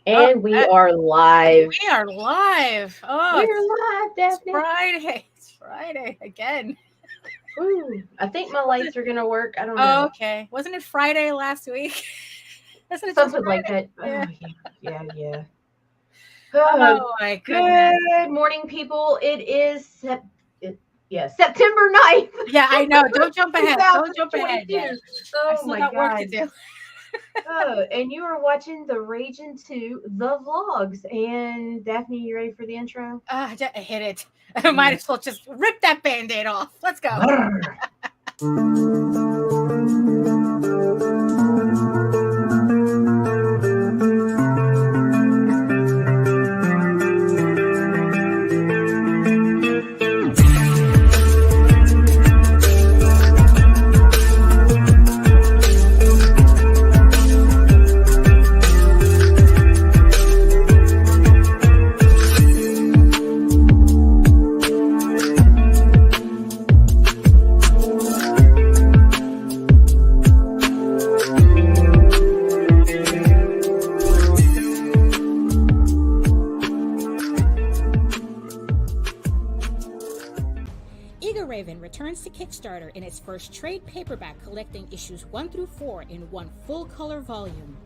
And we are live. We are live. Oh, We're live, it's Daphne. Friday. It's Friday again. Ooh, I think my Was lights it? are gonna work. I don't Oh, know. okay. Wasn't it Friday last week? Isn't it just Something like Friday? that. Yeah. Oh yeah. Oh, Oh my goodness. good morning, people. It is September 9th, Yeah, I know. Don't jump ahead. Don't jump ahead yet. 2022. I Oh still my got work to God. do. Oh, and you are watching the Ragin 2, the vlogs. And Daphne, you ready for the intro? I hit it. I might Yeah. as well just rip that band-aid off. Let's go. Brr. Raven returns to Kickstarter in its first trade paperback collecting issues 1 through 4 in one full-color volume.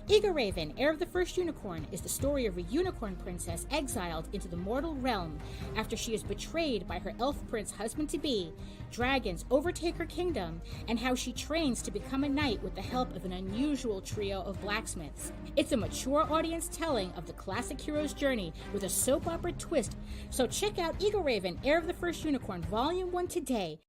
Eager Raven, Heir of the First Unicorn, is the story of a unicorn princess exiled into the mortal realm after she is betrayed by her elf prince husband-to-be. Dragons overtake her kingdom, and how she trains to become a knight with the help of an unusual trio of blacksmiths. It's a mature audience telling of the classic hero's journey with a soap opera twist, so check out Eagle Raven, Heir of the First Unicorn, Volume 1 today.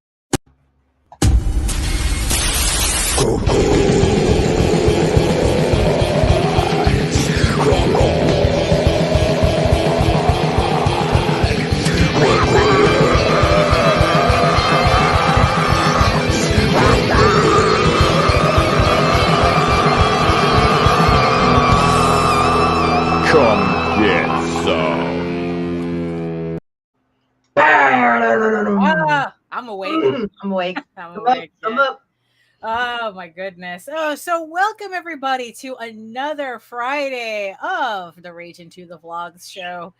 Come get some. I'm awake. I'm awake. I'm awake. I'm Yeah. up. Oh my goodness. Oh, so welcome everybody to another Friday of the Ragin to the Vlogs show.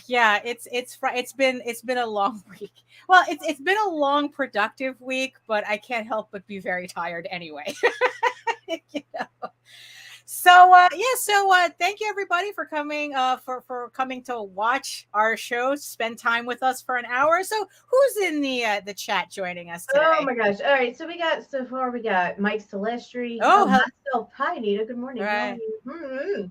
Yeah, it's been a long week. Well, it's been a long productive week, but I can't help but be very tired anyway. You know? So thank you everybody for coming for coming to watch our show, spend time with us for an hour. So who's in the chat joining us today? Oh my gosh. All right. So far we got Mike Celestri. Oh, myself. Hi, Nita. Good morning. Right. How are you? Mm-hmm.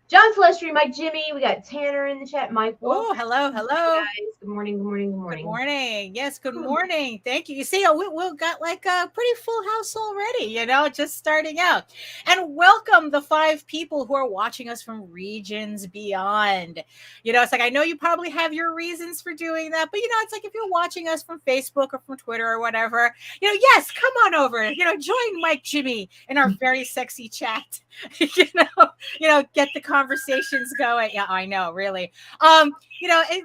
John Celestri, Mike Jimmy. We got Tanner in the chat. Mike Wolf. Oh, hello. Guys. Good morning. Good morning. Yes, good morning. Thank you. You see, we've got like a pretty full house already, just starting out. And welcome the 5 people who are watching us from regions beyond. It's like, I know you probably have your reasons for doing that, but it's like if you're watching us from Facebook or from Twitter or whatever, yes, come on over, join Mike Jimmy in our very sexy chat, get the conversations going. Yeah, I know, really. And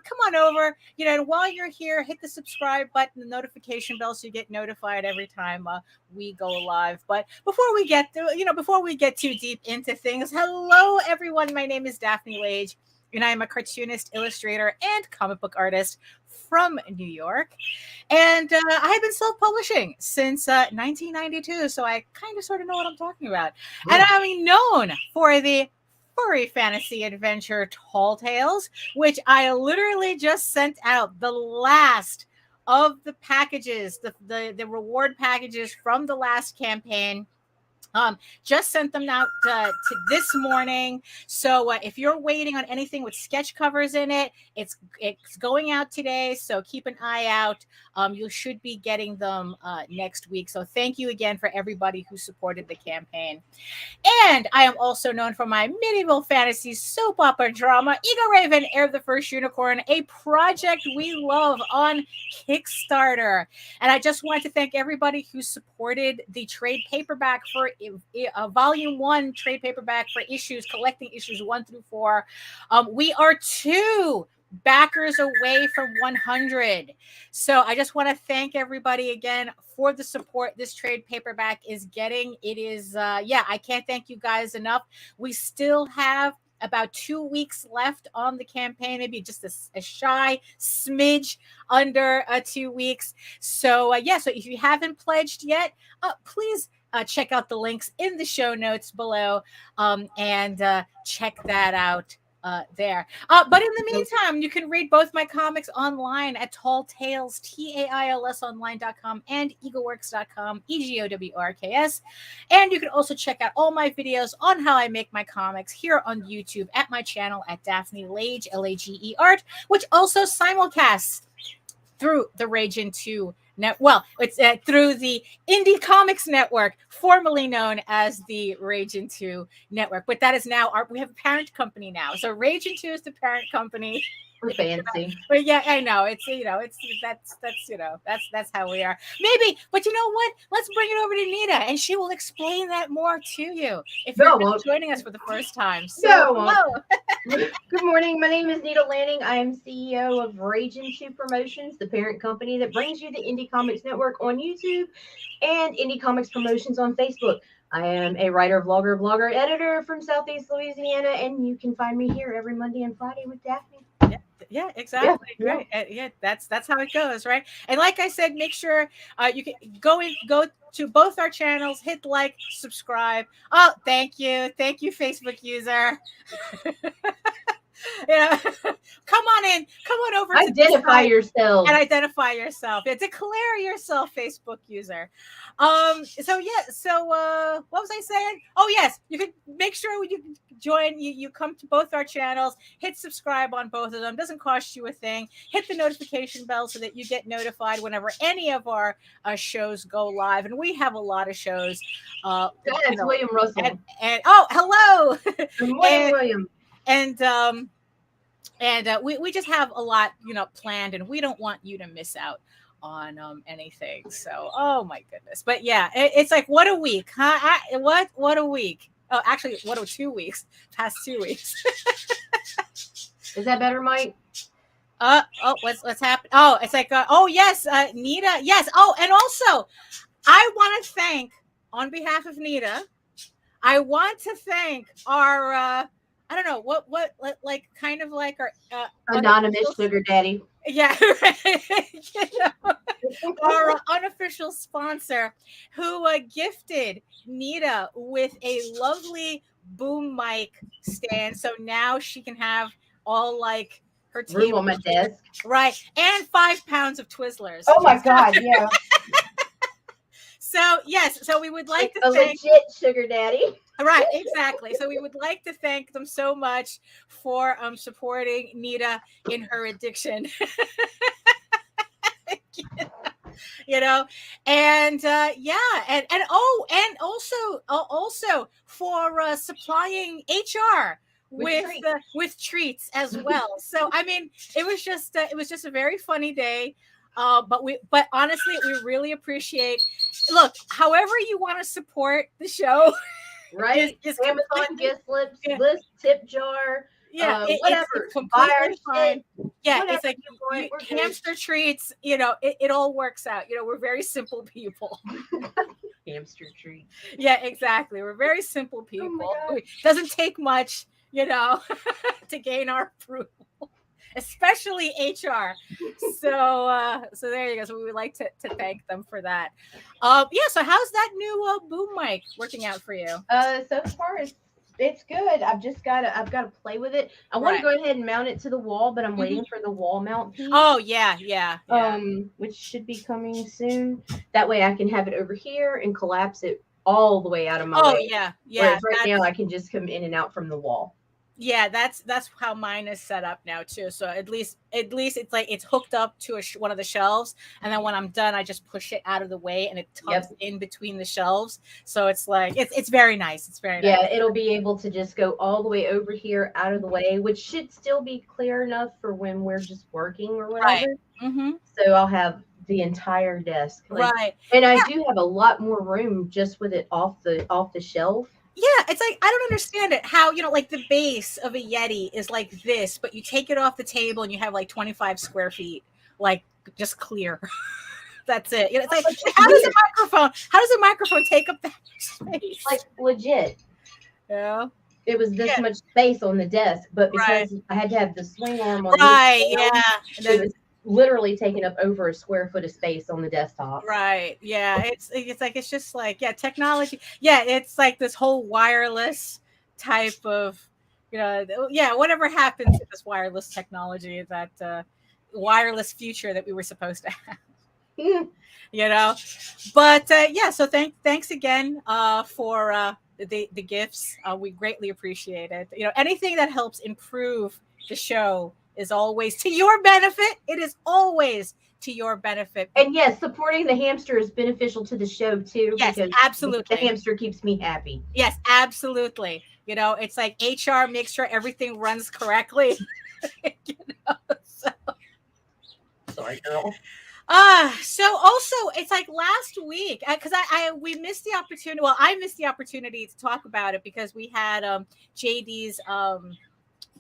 come on over, and while you're here, hit the subscribe button, the notification bell, so you get notified every time we go live. But before we get too deep into things, hello everyone. My name is Daphne Lage, and I am a cartoonist, illustrator, and comic book artist from New York. And I have been self-publishing since 1992, so I kind of sort of know what I'm talking about. Yeah. And I'm known for the furry fantasy adventure Tall Tales, which I literally just sent out the last of the packages, the reward packages from the last campaign. Just sent them out to this morning. So if you're waiting on anything with sketch covers in it, it's going out today. So keep an eye out. You should be getting them next week. So thank you again for everybody who supported the campaign. And I am also known for my medieval fantasy soap opera drama, Eagle Raven, Heir of the First Unicorn, a project we love on Kickstarter. And I just want to thank everybody who supported the trade paperback for Volume 1 trade paperback for collecting issues 1 through 4. We are 2 backers away from 100. So I just want to thank everybody again for the support this trade paperback is getting. It is, I can't thank you guys enough. We still have about 2 weeks left on the campaign, maybe just a shy smidge under 2 weeks. So so if you haven't pledged yet, please check out the links in the show notes below, and check that out there. But in the meantime, you can read both my comics online at Tall Tales, TAILS online.com, and egoworks.com, EGOWRKS. And you can also check out all my videos on how I make my comics here on YouTube at my channel at Daphne Lage, Lage Art, which also simulcasts through the Ragin 2 net. Well, it's through the Indie Comics Network, formerly known as the Ragin 2 Network. But that is now we have a parent company now. So Ragin 2 is the parent company. We're fancy. But yeah, I know. That's how we are. Maybe, but you know what? Let's bring it over to Nita, and she will explain that more to you if you're joining us for the first time. So, hello. Good morning. My name is Nita Lanning. I am CEO of Ragin 2 Promotions, the parent company that brings you the Indie Comics Network on YouTube and Indie Comics Promotions on Facebook. I am a writer, vlogger, blogger, editor from Southeast Louisiana, and you can find me here every Monday and Friday with Daphne. Yeah, exactly. Yeah. Right. That's how it goes, right? And like I said, make sure you can go to both our channels, hit like, subscribe. Oh, thank you, Facebook user. Yeah, come on over. Identify yourself. And identify yourself. Yeah, declare yourself, Facebook user. So what was I saying? Oh yes, you can make sure you join. You come to both our channels, hit subscribe on both of them. Doesn't cost you a thing. Hit the notification bell so that you get notified whenever any of our shows go live. And we have a lot of shows. That's William Russell. And oh, hello. Good morning, William. And we just have a lot, planned, and we don't want you to miss out on anything. So, oh my goodness. But yeah, it's like, what a week, huh? What a week. Oh, actually, what a 2 weeks, past 2 weeks. Is that better, Mike? What's happened? Oh, it's like, yes, Nita. Yes. Oh, and also I want to thank, on behalf of Nita, I want to thank our, I don't know what like kind of like our anonymous sugar daddy. Yeah, our unofficial sponsor who gifted Nita with a lovely boom mic stand, so now she can have all like her room on my desk, right, and 5 pounds of Twizzlers. Oh my god, yeah. So yes, so we would like to thank legit sugar daddy. Right, exactly. So we would like to thank them so much for supporting Nita in her addiction. And and also for supplying HR with treats as well. So I mean, it was just a very funny day. But honestly, we really appreciate. Look, however you want to support the show. Right, is Amazon gift slips, list, tip jar, whatever. Buy our shit. Yeah, it's like hamster treats. It all works out. We're very simple people. Hamster treats. Yeah, exactly. We're very simple people. It doesn't take much, to gain our approval. Especially HR. So there you go. So we would like to thank them for that. So how's that new boom mic working out for you? So far it's good. I've got to play with it. I want to go ahead and mount it to the wall, but I'm waiting for the wall mount piece. Oh yeah. Which should be coming soon. That way I can have it over here and collapse it all the way out of my way. Oh yeah. Whereas right now I can just come in and out from the wall. Yeah, that's how mine is set up now too. So at least it's like it's hooked up to one of the shelves, and then when I'm done, I just push it out of the way, and it tucks in between the shelves. So it's like it's very nice. It's very nice. Yeah, it'll be able to just go all the way over here out of the way, which should still be clear enough for when we're just working or whatever. Right. Mm-hmm. So I'll have the entire desk. Right. And I do have a lot more room just with it off the shelf. Yeah, it's like I don't understand it. How, like the base of a Yeti is like this, but you take it off the table and you have like 25 square feet, like just clear. That's it. It's like how does a microphone take up that space? Like legit. Yeah. It was this Yeah. much space on the desk, but Right. because I had to have the swing arm on Right. this Yeah. And it then, was literally taking up over a square foot of space on the desktop. right. Yeah. It's like it's just like, yeah, technology. Yeah, it's like this whole wireless type of, yeah, whatever happened to this wireless technology, that wireless future that we were supposed to have. you know but yeah, so thanks again for the gifts. We greatly appreciate it. Anything that helps improve the show is always to your benefit. It is always to your benefit. And yes, supporting the hamster is beneficial to the show too, Yes, because absolutely. the hamster keeps me happy. Yes, absolutely. It's like HR makes sure everything runs correctly. So. Sorry, girl. So also it's like last week, because we missed the opportunity. Well, I missed the opportunity to talk about it because we had JD's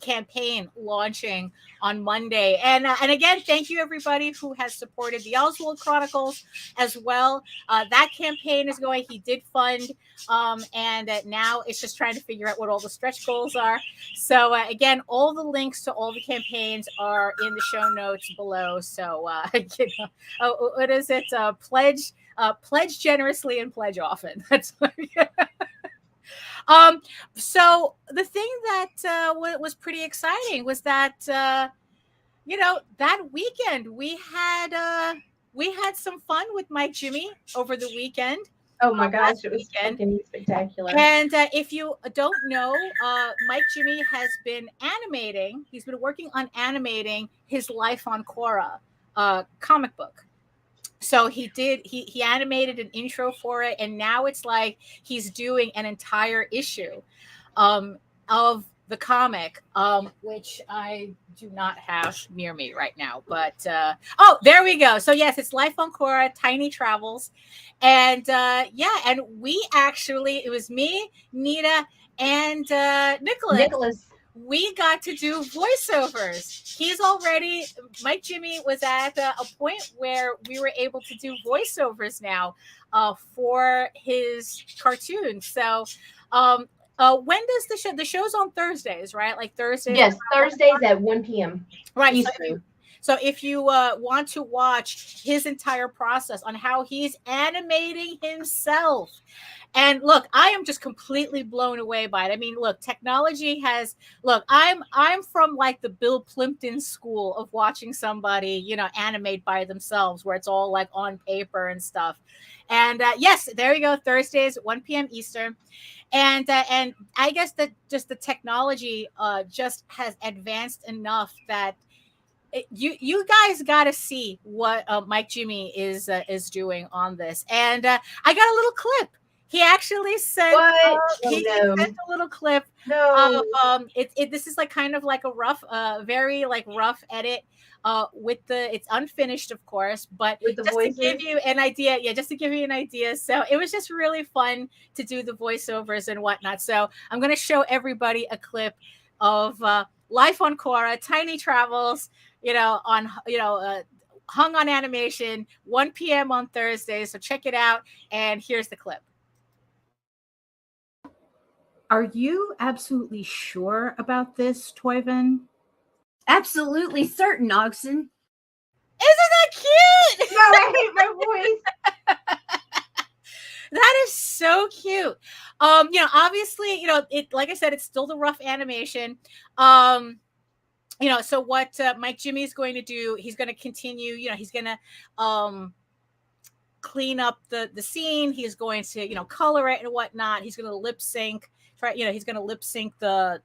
campaign launching on Monday, and again, thank you everybody who has supported the Oswald Chronicles as well. That campaign is going. He did fund, and now it's just trying to figure out what all the stretch goals are. So again, all the links to all the campaigns are in the show notes below. So what is it? Pledge generously and pledge often. That's so the thing that was pretty exciting was that that weekend we had some fun with Mike Jimmy over the weekend. Oh my gosh, it was fucking spectacular. And if you don't know, Mike Jimmy has been animating. He's been working on animating his Life on Korra comic book. So he animated an intro for it, and now it's like he's doing an entire issue of the comic, which I do not have near me right now. But there we go. So yes, it's Life on Korra, Tiny Travels, and and we actually, it was me, Nita, and Nicholas. We got to do voiceovers. Mike Jimmy was at a point where we were able to do voiceovers now for his cartoons. So when does the show's on Thursdays, right? Like Thursdays? Yes, Thursdays at 1 p.m. Right. So if you want to watch his entire process on how he's animating himself. And look, I am just completely blown away by it. I mean, look, technology I'm from like the Bill Plimpton school of watching somebody, animate by themselves, where it's all like on paper and stuff. And yes, there you go, Thursdays, 1 p.m. Eastern. And I guess that just the technology just has advanced enough that you guys got to see what Mike Jimmy is doing on this. And I got a little clip. He actually sent sent a little clip of this is like kind of like a rough, very like rough edit with it's unfinished, of course, but with the just voices? to give you an idea. Yeah, just to give you an idea. So it was just really fun to do the voiceovers and whatnot. So I'm going to show everybody a clip of Life on Korra, Tiny Travels, hung on animation, 1 p.m. on Thursday. So check it out. And here's the clip. Are you absolutely sure about this, Toyvin? Absolutely certain, Ogson. Isn't that cute? No, I hate my voice. That is so cute. Obviously, it, like I said, it's still the rough animation. So what Mike Jimmy is going to do, he's going to continue, he's going to clean up the scene. He's going to, color it and whatnot. He's going to lip sync. He's going to lip sync the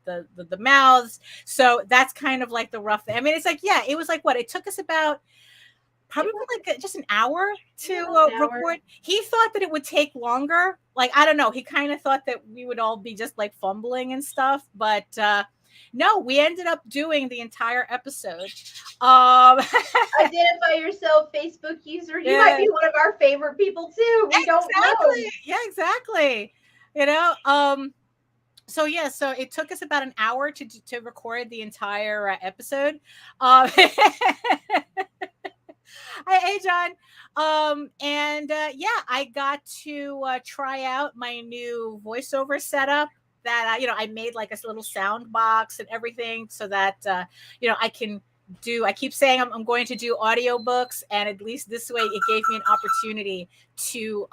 mouths. So that's kind of like the rough thing. I mean, it's like, yeah, it was like what? It took us about probably like just an hour to record. He thought that it would take longer. Like, I don't know. He kind of thought that we would all be just like fumbling and stuff. But no, we ended up doing the entire episode. Identify yourself, Facebook user. You might be one of our favorite people too. We don't know. Yeah, exactly. you know. So yeah, so it took us about an hour to record the entire episode. Hi, hey John. And yeah, I got to try out my new voiceover setup that I made like a little sound box and everything so that I can do. I keep saying I'm going to do audiobooks, and at least this way, it gave me an opportunity to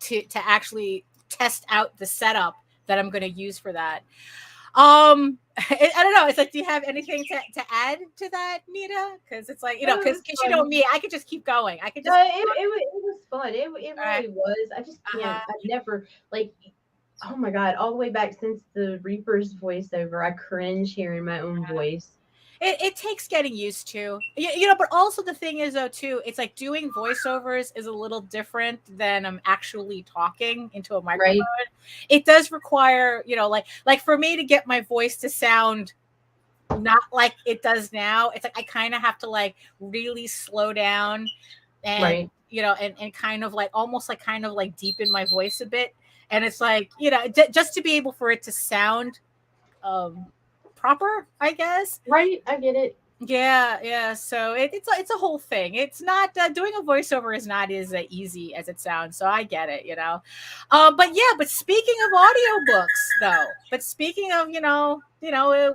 to actually test out the setup that I'm going to use for that. I don't know. It's like, do you have anything to add to that, Nita? Because it's like, No, it because was you fun. know me, I could just keep going. I could No, just. it was fun. It Right. really was. I just can't. Uh-huh. I've never like. Oh my god! All the way back since the Reaper's voiceover, I cringe hearing my own voice. It takes getting used to, but also the thing is though too, it's like doing voiceovers is a little different than actually talking into a microphone. Right. It does require, like for me to get my voice to sound not like it does now, it's like I kind of have to like really slow down and Right. and kind of like almost like kind of like deepen my voice a bit. And it's like, just to be able for it to sound proper, I guess. Right. I get it. Yeah. So it's a whole thing. It's not doing a voiceover is not as easy as it sounds. So I get it, But yeah, but speaking of audiobooks, though,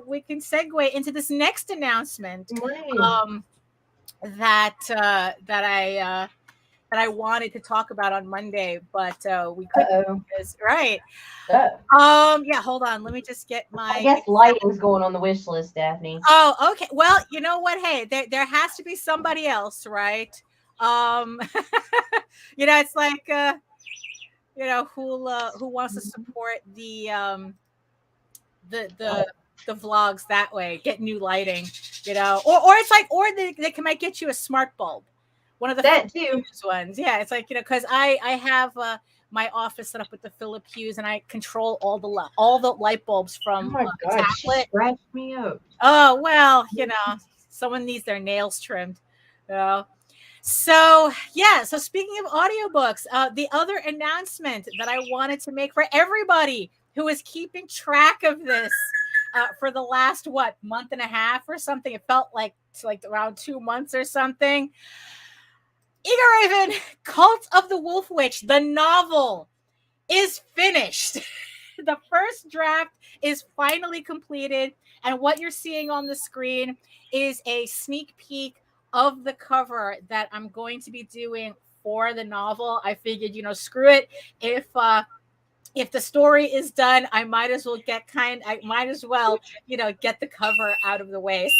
we can segue into this next announcement Good morning. that that I wanted to talk about on Monday, but we couldn't. Uh-oh. Right. Yeah, hold on. Let me just get my. I guess lighting's going on the wish list, Daphne. Oh, okay. Well, you know what? Hey, there has to be somebody else, right? It's like who wants to support the vlogs that way, get new lighting, or it's like, or they might get you a smart bulb, one of the That too. ones. Yeah, it's like, because I have my office set up with the Philip Hues, and I control all the light bulbs Oh from my the god, she tablet. scratched me up. Oh well, someone needs their nails trimmed. So yeah, so speaking of audiobooks, the other announcement that I wanted to make for everybody who is keeping track of this for the last month and a half or something, it felt like around 2 months or something. Eager Raven, Cult of the Wolf Witch, the novel, is finished. The first draft is finally completed, and what you're seeing on the screen is a sneak peek of the cover that I'm going to be doing for the novel. I figured, screw it. If the story is done, I might as well get the cover out of the way.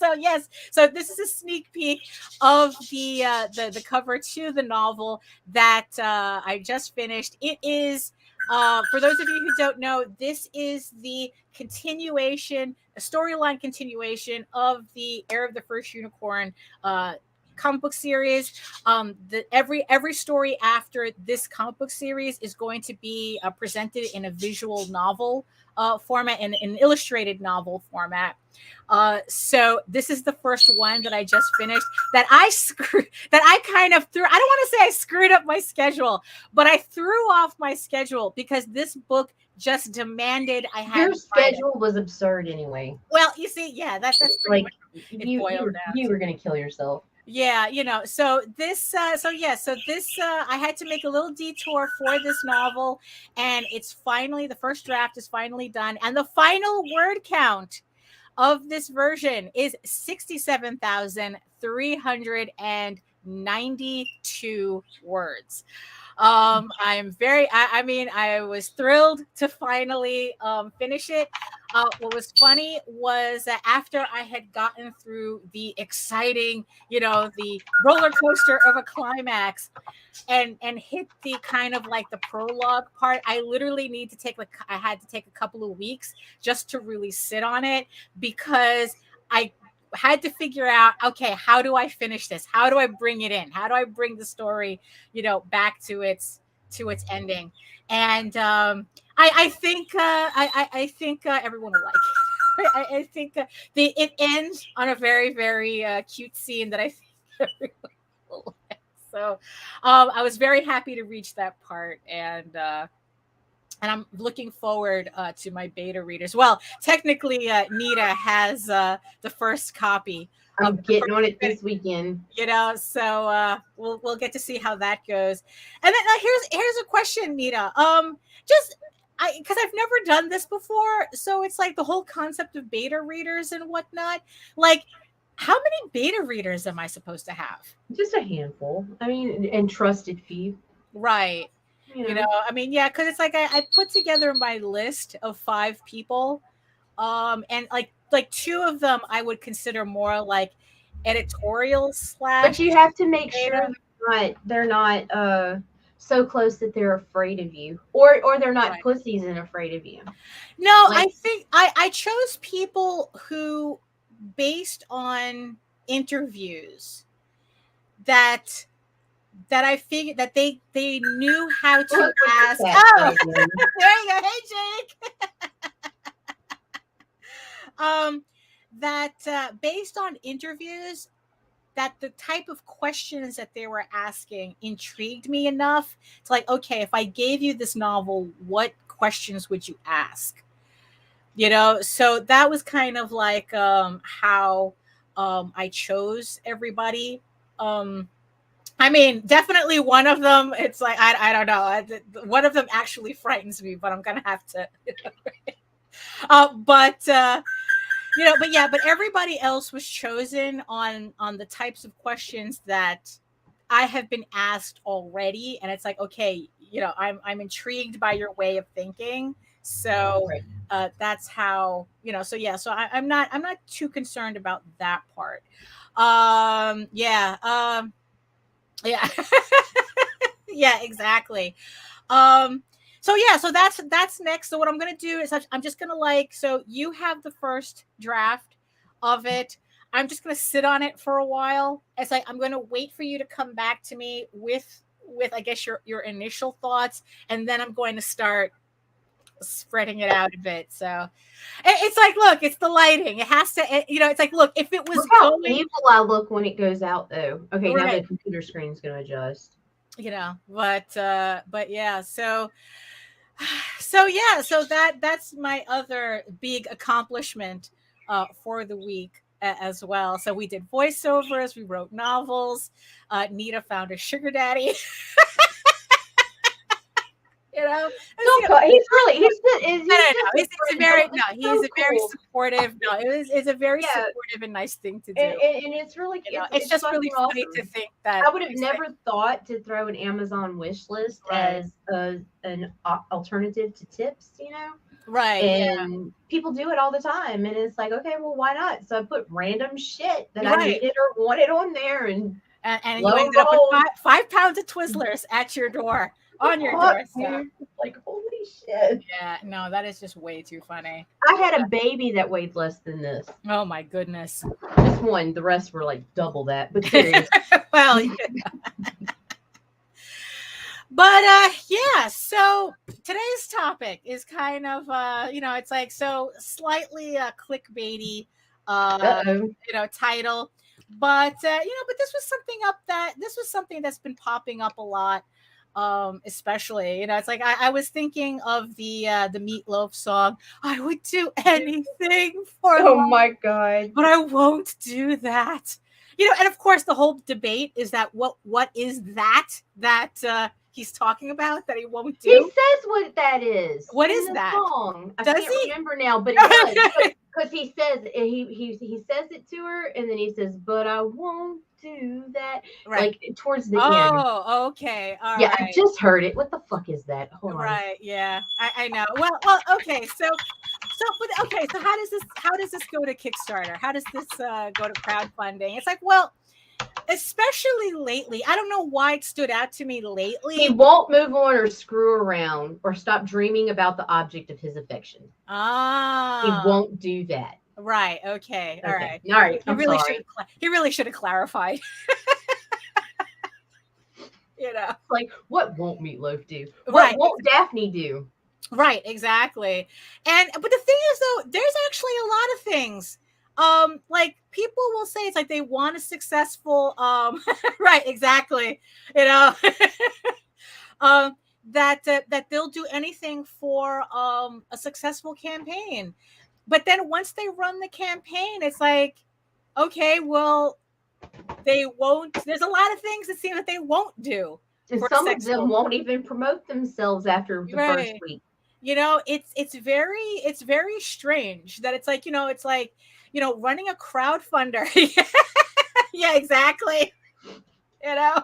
So yes, so this is a sneak peek of the cover to the novel that I just finished. It is, for those of you who don't know, this is the continuation, a storyline continuation of the Heir of the First Unicorn comic book series. Every story after this comic book series is going to be presented in a visual novel format, in an illustrated novel format. So this is the first one that I just finished that I kind of threw. I don't want to say I screwed up my schedule, but I threw off my schedule because this book just demanded I had. Your schedule was absurd anyway. Well, you see, yeah, that's pretty like much you were gonna kill yourself. Yeah, so this I had to make a little detour for this novel, and it's finally, the first draft is finally done, and the final word count of this version is 67,392 words. I was thrilled to finally finish it. What was funny was that after I had gotten through the exciting, the roller coaster of a climax, and hit the kind of like the prologue part, I literally I had to take a couple of weeks just to really sit on it, because I had to figure out, okay, how do I finish this? How do I bring it in? How do I bring the story, back to its ending? And I think everyone will like it. I think it ends on a very, very cute scene that I think everyone will like. So I was very happy to reach that part, and I'm looking forward to my beta readers. Well, technically, Nita has the first copy. I'm Of the getting on it first, this weekend. so we'll get to see how that goes. And then here's a question, Nita. Just because I've never done this before, so it's like the whole concept of beta readers and whatnot. Like, how many beta readers am I supposed to have? Just a handful. I mean, and trusted few. Right. You know. I mean, yeah, because it's like I put together my list of 5 people, and like 2 of them I would consider more like editorial slash. But you have to make beta. sure they're not so close that they're afraid of you, or they're not Right. pussies and afraid of you. No, Like- I think I chose people who, based on interviews, that I figured that they knew how to Look at ask. that, Oh, Ragin. there you go. Hey, Jake. That based on interviews, that the type of questions that they were asking intrigued me enough to like, okay, if I gave you this novel, what questions would you ask? So that was kind of like how I chose everybody. I mean, definitely one of them, it's like, I don't know. One of them actually frightens me, but I'm going to have to, but everybody else was chosen on the types of questions that I have been asked already. And it's like, okay, I'm intrigued by your way of thinking. So that's how, so I'm not too concerned about that part. Yeah. Yeah, exactly. So that's next. So what I'm going to do is I'm just going to so you have the first draft of it. I'm just going to sit on it for a while. It's like, I'm going to wait for you to come back to me with I guess your initial thoughts. And then I'm going to start spreading it out a bit. So it's like, look, it's the lighting. It has to, it's like, look, if it was Look how going, evil I look when it goes out, though. Okay, now Right. the computer screen's going to adjust. But yeah, so that's my other big accomplishment for the week as well. So we did voiceovers, we wrote novels. Nita found a sugar daddy. He's a very supportive. No, it's a very supportive and nice thing to do. And it's really, it's just really funny awesome to think that I would have never thought to throw an Amazon wish list as an alternative to tips, Right. And people do it all the time, and it's like, okay, well, why not? So I put random shit that I needed or wanted on there, and you ended up with 5 pounds of Twizzlers at your door. On your doorstep. Like, holy shit. Yeah, no, that is just way too funny. I had a baby that weighed less than this. Oh my goodness. Just one. The rest were like double that. But seriously. Well, but yeah, so today's topic is kind of it's like so slightly clickbaity title. But but this was something that's been popping up a lot. Especially, it's like I was thinking of the Meatloaf song. I would do anything for love, my god, but I won't do that. And of course the whole debate is that what is that he's talking about that he won't do. He says what that is. What is that song? I Does can't he remember now, but it does because he says he says it to her, and then he says, "But I won't do that." Right. Like towards the end. Oh, okay. All right. I just heard it. What the fuck is that? Hold on. Right. Yeah. I know. Well, okay. So how does this go to Kickstarter? How does this go to crowdfunding? It's like, well, especially lately, I don't know why it stood out to me lately. He won't move on or screw around or stop dreaming about the object of his affection. He won't do that. Right. Okay. All right. All right. He really should have clarified. Like, what won't Meatloaf do? What won't Daphne do? Right. Exactly. But the thing is, though, there's actually a lot of things like people will say it's like they want a successful right, exactly, you know. That they'll do anything for a successful campaign, but then once they run the campaign, it's like, okay, well, they won't. There's a lot of things it seems that they won't do. And For some of them won't even promote themselves after the first right. week. You know, it's very strange that it's like, you know, it's like, you know, running a crowdfunder. Yeah, exactly. You know.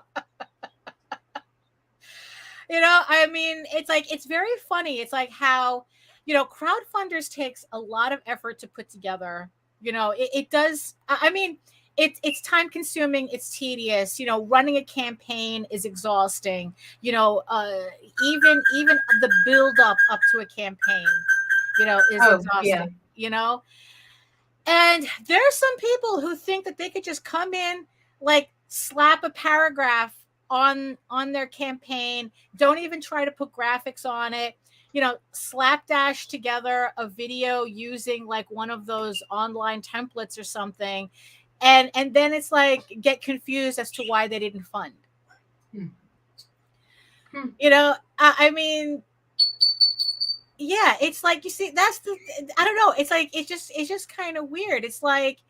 You know, I mean, it's like, it's very funny. It's like how, you know, crowdfunders takes a lot of effort to put together. You know, it does. I mean, it's time consuming. It's tedious. You know, running a campaign is exhausting. You know, even the build up to a campaign, you know, is exhausting. Yeah. You know, and there's some people who think that they could just come in, like slap a paragraph on their campaign, don't even try to put graphics on it, you know, slapdash together a video using like one of those online templates or something, and then it's like get confused as to why they didn't fund. You know, I mean, yeah, it's like, you see, that's the, I don't know, it's like, it's just kind of weird. It's like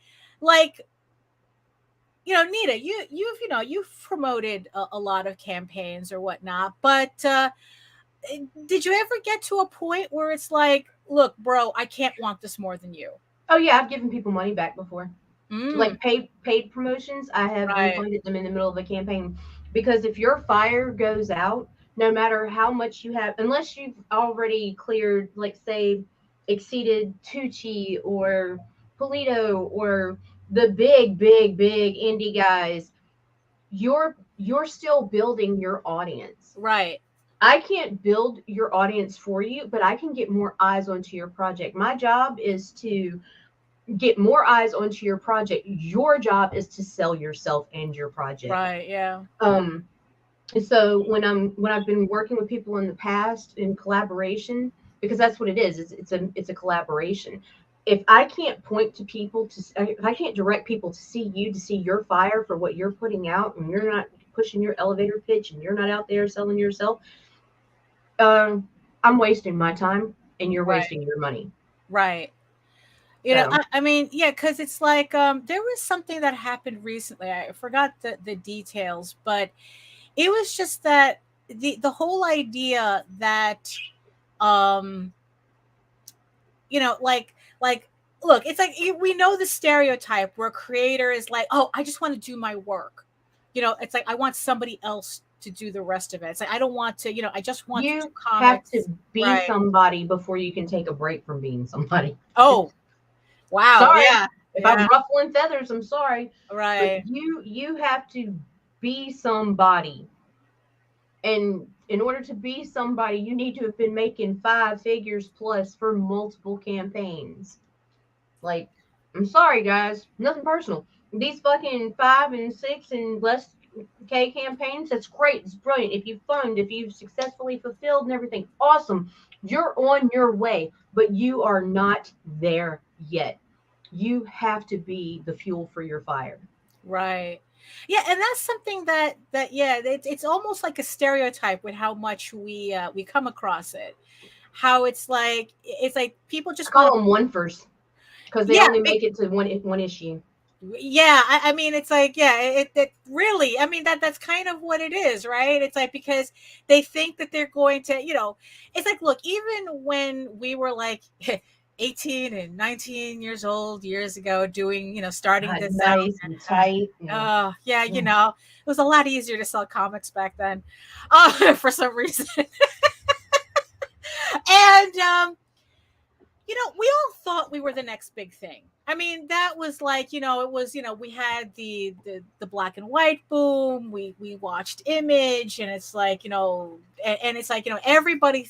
you know, Nita, you've promoted a lot of campaigns or whatnot, but did you ever get to a point where it's like, look, bro, I can't want this more than you? Oh yeah, I've given people money back before. Like paid promotions, I have Right. refunded them in the middle of a campaign, because if your fire goes out, no matter how much you have, unless you've already cleared, like say, exceeded Tucci or Polito or the big indie guys, you're still building your audience. Right. I can't build your audience for you, but I can get more eyes onto your project. My job is to get more eyes onto your project. Your job is to sell yourself and your project. Right. Yeah. So when I've been working with people in the past in collaboration, because that's what it is, it's a collaboration. If I can't point to people if I can't direct people to see you, to see your fire for what you're putting out, and you're not pushing your elevator pitch, and you're not out there selling yourself, I'm wasting my time, and you're wasting your money. Right. You know, I mean, yeah, because it's like there was something that happened recently. I forgot the details, but it was just that the whole idea that you know, like look, it's like we know the stereotype where a creator is like, oh, I just want to do my work. You know, it's like I want somebody else to do the rest of it. It's like I don't want to, you know, I just want to do comics. You have to be somebody before you can take a break from being somebody. Oh, wow. Sorry. Yeah. If I'm ruffling feathers, I'm sorry. Right. But you have to be somebody. And in order to be somebody, you need to have been making 5 figures plus for multiple campaigns. Like, I'm sorry, guys. Nothing personal. These fucking 5 and 6 and less K campaigns, that's great. It's brilliant. If you fund, if you've successfully fulfilled and everything, awesome. You're on your way, but you are not there yet. You have to be the fuel for your fire. Right. Yeah, and that's something that yeah, it's almost like a stereotype with how much we come across it. How it's like people just call them one first, because they only make it to one issue. Yeah, I mean, it's like, yeah, it really, I mean, that's kind of what it is, right? It's like, because they think that they're going to, you know, it's like, look, even when we were like 18 and 19 years old years ago doing, you know, starting this nice and tight. Oh, yeah, you know, it was a lot easier to sell comics back then, for some reason. And, you know, we all thought we were the next big thing. I mean, that was like, you know, it was, you know, we had the black and white boom. We watched Image, and it's like, you know, and it's like, you know, everybody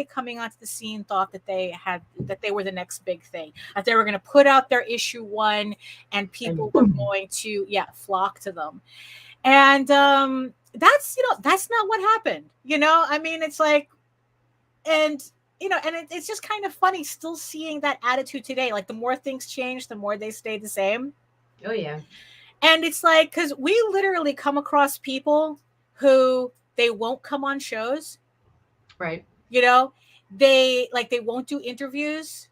coming onto the scene thought that they were the next big thing, that they were going to put out their issue 1 and people were going to, flock to them. And that's, you know, that's not what happened. You know, I mean, it's like, and and it's just kind of funny still seeing that attitude today. Like the more things change, the more they stay the same. Oh yeah. And it's like, because we literally come across people who they won't come on shows. Right. They won't do interviews.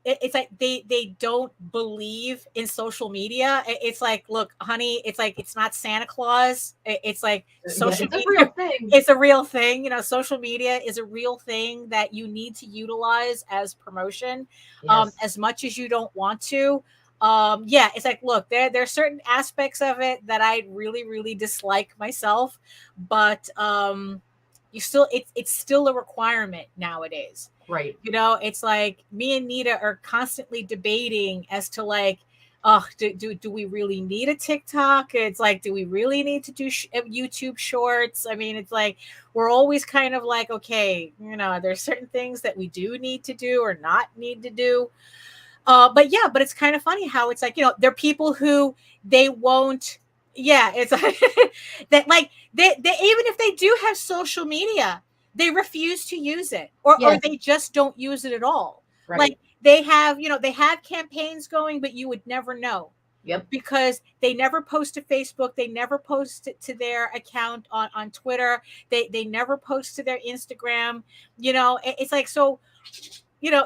It's like they don't believe in social media. It's like, look, honey, it's like, it's not Santa Claus. It's like social it's media. a real thing. It's a real thing. Social media is a real thing that you need to utilize as promotion, Yes. as much as you don't want to. It's like, look, there are certain aspects of it that I really, really dislike myself, but it's still a requirement nowadays. Right. It's like me and Nita are constantly debating as to like, do we really need a TikTok? It's like, do we really need to do YouTube shorts? I mean, it's like, we're always kind of like, okay, there's certain things that we do need to do or not need to do. But it's kind of funny how it's like, there are people who they won't. Yeah, it's like that. Like they even if they do have social media, they refuse to use it, or they just don't use it at all. Right. Like they have campaigns going, but you would never know. Yep. Because they never post to Facebook, they never post it to their account on Twitter, they never post to their Instagram. It's like, so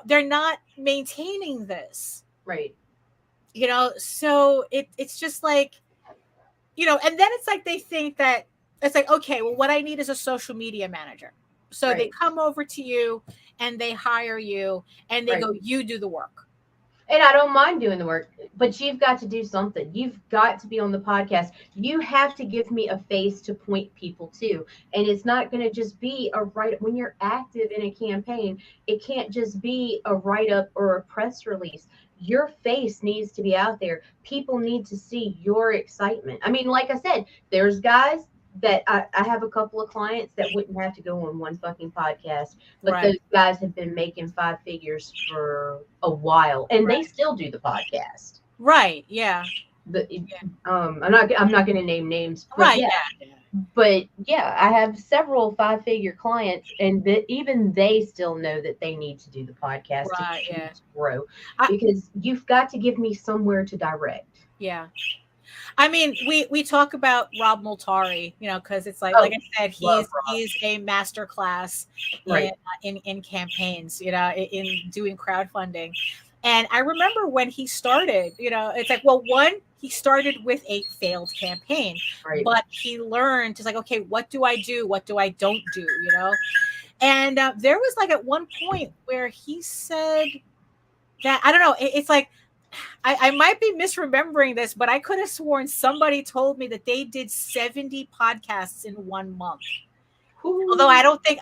they're not maintaining this. Right. So it's just like, and then it's like they think that it's like, okay, well, what I need is a social media manager. So they come over to you and they hire you and they go, you do the work. And I don't mind doing the work, but you've got to do something. You've got to be on the podcast. You have to give me a face to point people to. And it's not going to just be when you're active in a campaign, it can't just be a write-up or a press release. Your face needs to be out there. People need to see your excitement. I mean, like I said, there's guys that I have a couple of clients that wouldn't have to go on one fucking podcast, but those guys have been making 5 figures for a while, and they still do the podcast. Right. Yeah. I'm not going to name names. But But I have several 5-figure clients, and even they still know that they need to do the podcast to grow, because you've got to give me somewhere to direct. Yeah. I mean, we talk about Rob Multari, because it's like I said, he's a master class in campaigns, in doing crowdfunding. And I remember when he started, it's like, well, he started with a failed campaign, but he learned, it's like, okay, what do I do? What do I don't do? And there was like at one point where he said that, I don't know, it's like, I might be misremembering this, but I could have sworn somebody told me that they did 70 podcasts in 1 month. Ooh. Although I don't think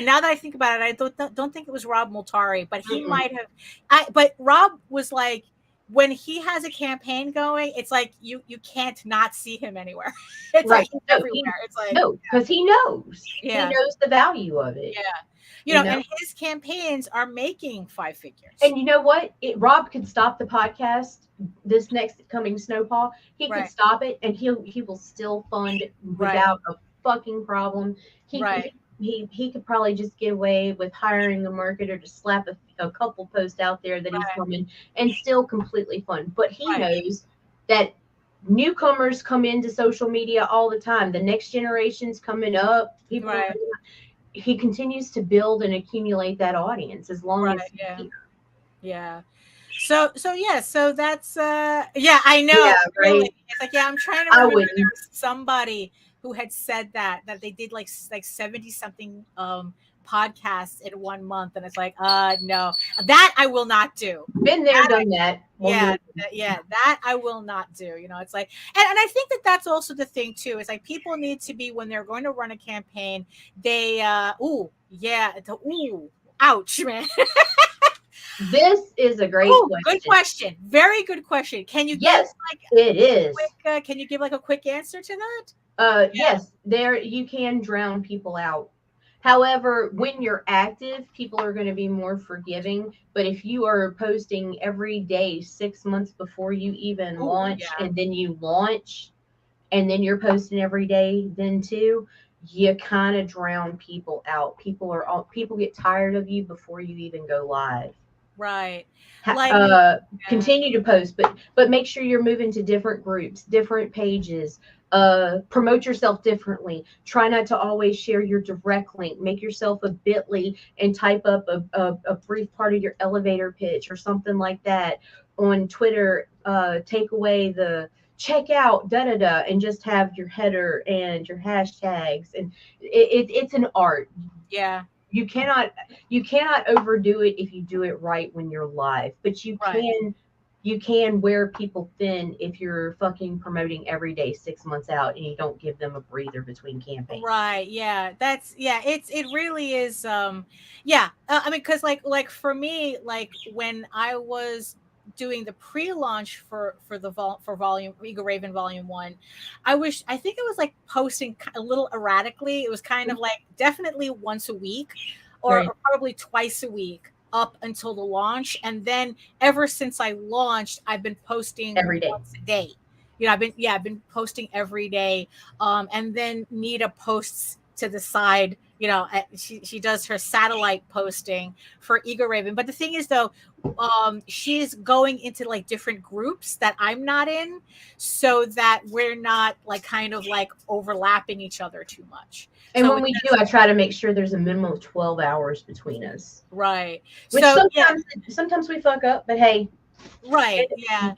now that I think about it, I don't think it was Rob Multari, but he might have. But Rob was like, when he has a campaign going, it's like you can't not see him anywhere. It's like everywhere. It's like, no, because he knows. Yeah. He knows the value of it. Yeah. And his campaigns are making 5 figures. And you know what? Rob could stop the podcast this next coming snowfall. He could stop it, and he will still fund without a fucking problem. He could probably just get away with hiring a marketer to slap a couple posts out there that he's coming and still completely fund. But he knows that newcomers come into social media all the time. The next generation's coming up. People. He continues to build and accumulate that audience as long as he's here. Yeah. So that's I know. Yeah, really. It's like, I'm trying to remember there was somebody who had said that they did like 70 something podcasts in 1 month, and it's like, no, that I will not do. Been there, done that. That I will not do. It's like, and I think that's also the thing too. It's like, people need to be, when they're going to run a campaign, they ouch, man. This is a great question. Good question. Very good question. Can you give it is. Can you give like a quick answer to that? Yes, there you can drown people out. However, when you're active, people are going to be more forgiving. But if you are posting every day 6 months before you even launch, and then you launch, and then you're posting every day then too, you kind of drown people out. People get tired of you before you even go live. Right. Continue to post, but make sure you're moving to different groups, different pages. Promote yourself differently. Try not to always share your direct link. Make yourself a bit.ly and type up a brief part of your elevator pitch or something like that. On Twitter, take away the checkout and just have your header and your hashtags, and it's an art. Yeah. You cannot overdo it if you do it right when you're live, but you can wear people thin if you're fucking promoting every day 6 months out and you don't give them a breather between campaigns. Right. Yeah. It really is. I mean, because like for me, like when I was doing the pre-launch for volume Eagle Raven Volume 1, I think it was like posting a little erratically. It was kind of like definitely once a week or probably twice a week up until the launch. And then ever since I launched, I've been posting every day. Once a day. You know, I've been posting every day. And then Nita posts to the side, you know, she does her satellite posting for Eagle Raven. But the thing is though, she's going into like different groups that I'm not in, so that we're not like kind of like overlapping each other too much. And so when we do, I try to make sure there's a minimum of 12 hours between us. Right. Which sometimes we fuck up, but hey. Right. Yeah.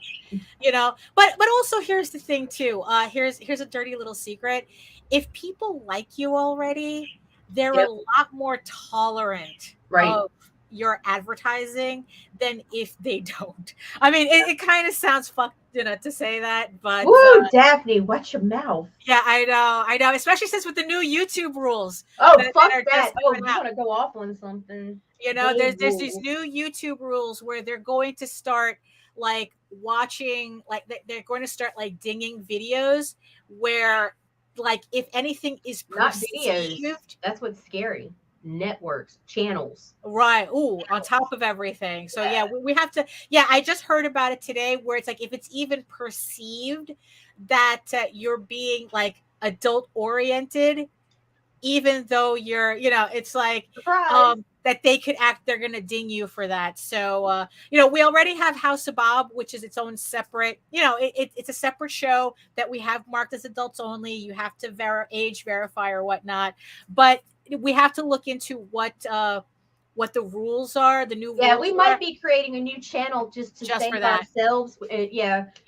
You know, but also here's the thing too. Here's a dirty little secret. If people like you already, they're a lot more tolerant of your advertising than if they don't. I mean, it kind of sounds fucked, you know, to say that, but Daphne, watch your mouth. Yeah, I know. Especially since with the new YouTube rules. Oh, fuck that. Oh, you want to go off on something. You know, there's these new YouTube rules where they're going to start like watching, like they're going to start like dinging videos where like if anything is perceived, not videos. That's what's scary. Networks, channels. Right. Ooh, on top of everything. So yeah, we have to. Yeah, I just heard about it today where it's like if it's even perceived that you're being like adult oriented, even though you're, you know, it's like that they could they're going to ding you for that. So, you know, we already have House of Bob, which is its own separate, you know, it's a separate show that we have marked as adults only. You have to age verify or whatnot, but we have to look into what the rules are, the new rules. Yeah, we might be creating a new channel just save ourselves. We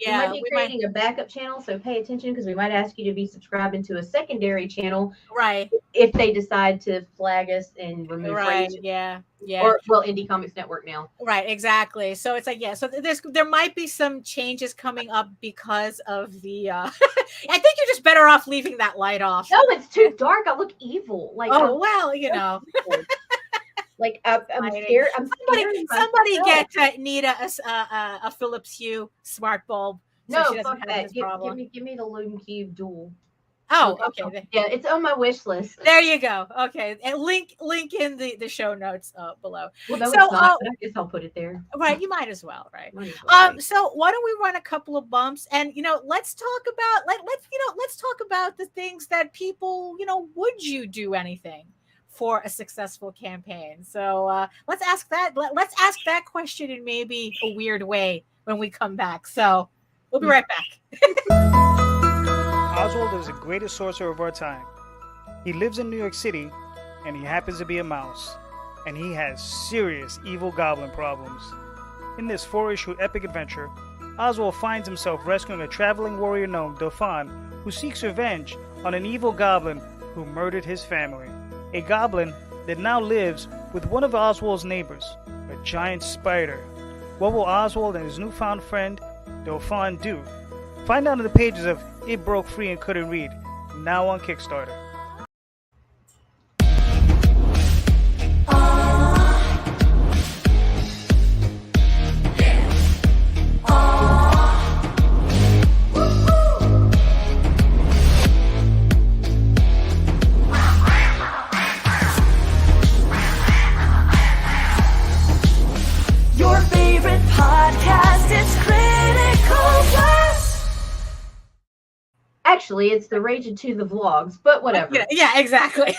might be creating a backup channel, so pay attention because we might ask you to be subscribing to a secondary channel. Right. If they decide to flag us and remove Ragin. Yeah. Or Indie Comics Network now. Right, exactly. So it's like, so there might be some changes coming up because of the I think you're just better off leaving that light off. No, it's too dark. I look evil. Like well, you know. Like I'm scared. Somebody get Nita a Philips Hue smart bulb. So no, fuck that. Give me the Lumen Cube Dual. Oh, okay. Yeah, it's on my wish list. There you go. Okay, and link in the show notes below. Well, no, it's not, but I guess I'll put it there. Right, you might as well, right? So why don't we run a couple of bumps and let's talk about the things that people would you do anything for a successful campaign? So let's ask that question in maybe a weird way when we come back. So we'll be right back. Oswald is the greatest sorcerer of our time. He lives in New York City, and he happens to be a mouse. And he has serious evil goblin problems. In this 4-issue epic adventure, Oswald finds himself rescuing a traveling warrior gnome, Daphne, who seeks revenge on an evil goblin who murdered his family. A goblin that now lives with one of Oswald's neighbors, a giant spider. What will Oswald and his newfound friend, Daphne, do? Find out in the pages of It Broke Free and Couldn't Read, now on Kickstarter. Your favorite podcast is Critical Blast. Actually, it's the Ragin to the vlogs, but whatever. Yeah, exactly.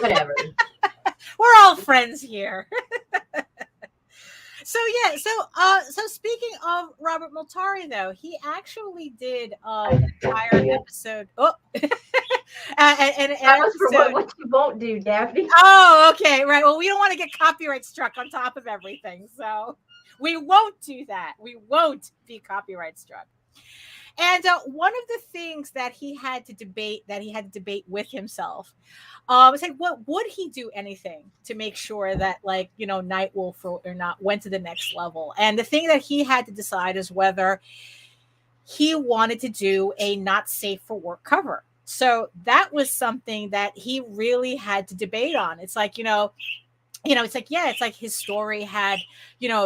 Whatever. We're all friends here. So so speaking of Robert Multari, though, he actually did an entire episode. Oh, and That was for what you won't do, Daphne. Oh, okay, right. Well, we don't want to get copyright struck on top of everything, so we won't do that. We won't be copyright struck. And one of the things that he had to debate with himself, was like, what would he do anything to make sure that, like, Nightwolf or not went to the next level? And the thing that he had to decide is whether he wanted to do a not safe for work cover. So that was something that he really had to debate on. It's like, it's like, yeah, it's like his story had,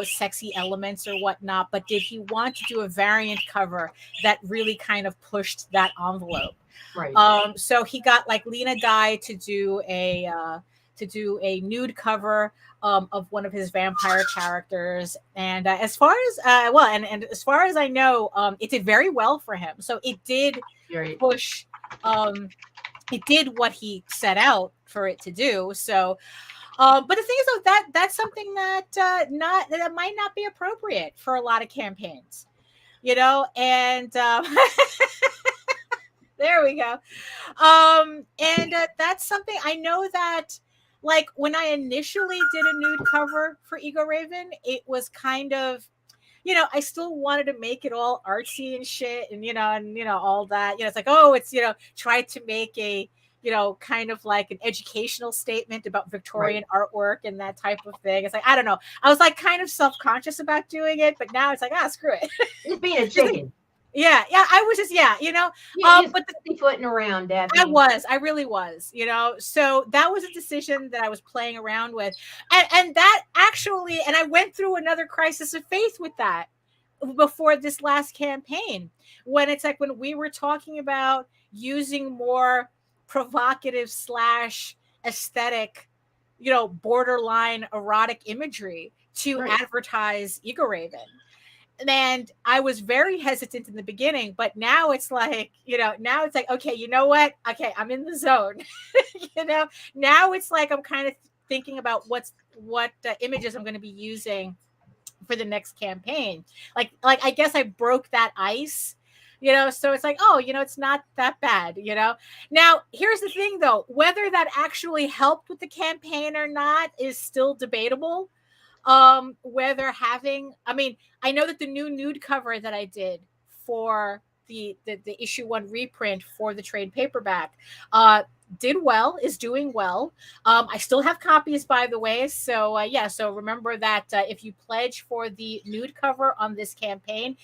sexy elements or whatnot, but did he want to do a variant cover that really kind of pushed that envelope? Right. So he got like Lena Dye to do a nude cover of one of his vampire characters, and as far as and as far as I know, it did very well for him. So it did push. It did what he set out for it to do. So. But the thing is, though, that's something that might not be appropriate for a lot of campaigns, and there we go. And that's something I know that, like, when I initially did a nude cover for Ego Raven, it was kind of, I still wanted to make it all artsy and shit, and all that. It's like, oh, it's try to make a kind of like an educational statement about Victorian artwork and that type of thing. It's like, I don't know. I was like kind of self-conscious about doing it, but now it's like, screw it. Just being a chicken. Yeah, I was just, but footing around, Daphne. I really was, so that was a decision that I was playing around with. And that actually, and I went through another crisis of faith with that before this last campaign, when it's like, when we were talking about using more provocative / aesthetic, borderline erotic imagery to advertise Ego Raven. And I was very hesitant in the beginning, but now it's like, now it's like, okay, you know what? Okay, I'm in the zone. Now it's like I'm kind of thinking about what images I'm going to be using for the next campaign. Like I guess I broke that ice. So it's like, oh, it's not that bad, Now, here's the thing, though. Whether that actually helped with the campaign or not is still debatable. Whether having, I know that the new nude cover that I did for the issue 1 reprint for the trade paperback is doing well. I still have copies, by the way. So so remember that if you pledge for the nude cover on this campaign,